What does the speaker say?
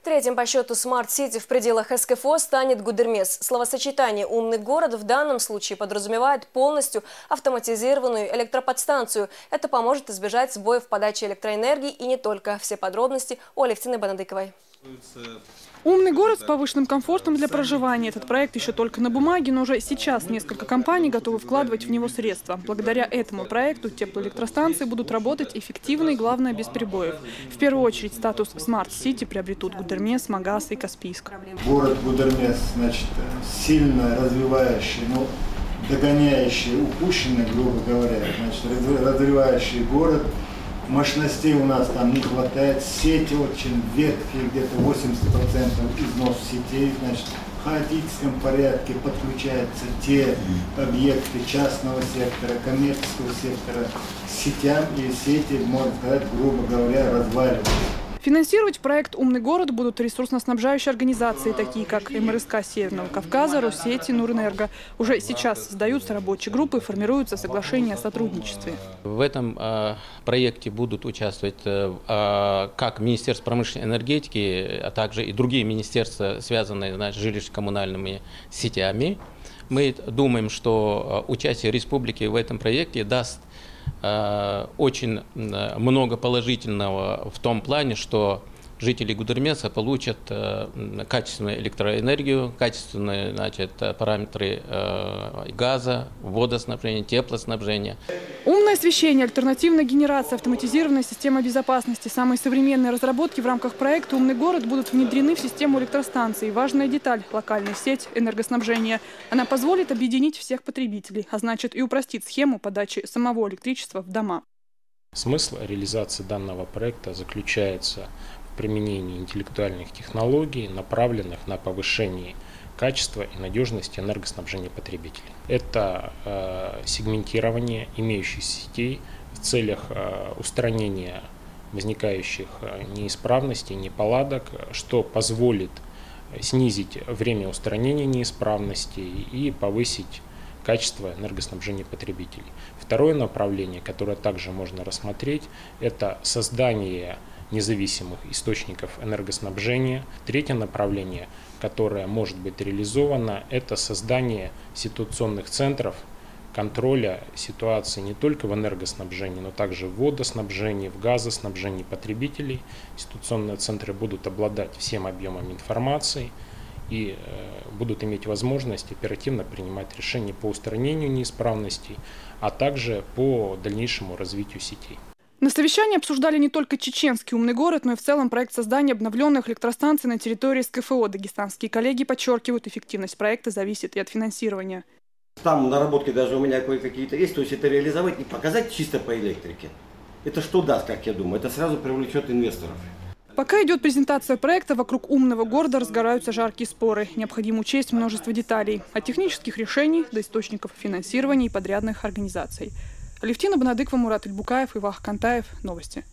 Третьим по счету смарт-сити в пределах СКФО станет Гудермес. Словосочетание «умный город» в данном случае подразумевает полностью автоматизированную электроподстанцию. Это поможет избежать сбоев в подаче электроэнергии и не только. Все подробности у Алевтины Банадыковой. Умный город с повышенным комфортом для проживания. Этот проект еще только на бумаге, но уже сейчас несколько компаний готовы вкладывать в него средства. Благодаря этому проекту теплоэлектростанции будут работать эффективно и, главное, без перебоев. В первую очередь статус смарт-сити приобретут Гудермес, Магас и Каспийск. Город Гудермес, значит, сильно развивающий, догоняющий упущенный, грубо говоря, значит, развивающий город. Мощностей у нас там не хватает, сети очень ветхие, где-то 80% износ сетей, значит, в хаотическом порядке подключаются те объекты частного сектора, коммерческого сектора к сетям, и сети, можно сказать, грубо говоря, разваливаются. Финансировать проект «Умный город» будут ресурсно-снабжающие организации, такие как МРСК Северного Кавказа, Россети, Нурэнерго. Уже сейчас создаются рабочие группы, формируются соглашения о сотрудничестве. В этом проекте будут участвовать как Министерство промышленной энергетики, а также и другие министерства, связанные с жилищно-коммунальными сетями. Мы думаем, что участие республики в этом проекте даст очень много положительного в том плане, что жители Гудермеса получат качественную электроэнергию, качественные, значит, параметры газа, водоснабжения, теплоснабжения. Умное освещение, альтернативная генерация, автоматизированная система безопасности. Самые современные разработки в рамках проекта «Умный город» будут внедрены в систему электростанций. Важная деталь – локальная сеть энергоснабжения. Она позволит объединить всех потребителей, а значит и упростит схему подачи самого электричества в дома. Смысл реализации данного проекта заключается в применении интеллектуальных технологий, направленных на повышение качества и надежности энергоснабжения потребителей. Это сегментирование имеющихся сетей в целях устранения возникающих неисправностей, неполадок, что позволит снизить время устранения неисправностей и повысить качество энергоснабжения потребителей. Второе направление, которое также можно рассмотреть, это создание независимых источников энергоснабжения. Третье направление, которое может быть реализовано, это создание ситуационных центров контроля ситуации не только в энергоснабжении, но также в водоснабжении, в газоснабжении потребителей. Ситуационные центры будут обладать всем объемом информации и будут иметь возможность оперативно принимать решения по устранению неисправностей, а также по дальнейшему развитию сетей. На совещании обсуждали не только чеченский умный город, но и в целом проект создания обновленных электростанций на территории СКФО. Дагестанские коллеги подчеркивают, эффективность проекта зависит и от финансирования. Там наработки даже у меня кое-какие-то есть, то есть это реализовать и показать чисто по электрике. Это что даст, как я думаю, это сразу привлечет инвесторов. Пока идет презентация проекта, вокруг умного города разгораются жаркие споры. Необходимо учесть множество деталей. От технических решений до источников финансирования и подрядных организаций. Алевтина Банадыкова, Мурат Ильбукаев и Вах Кантаев. Новости.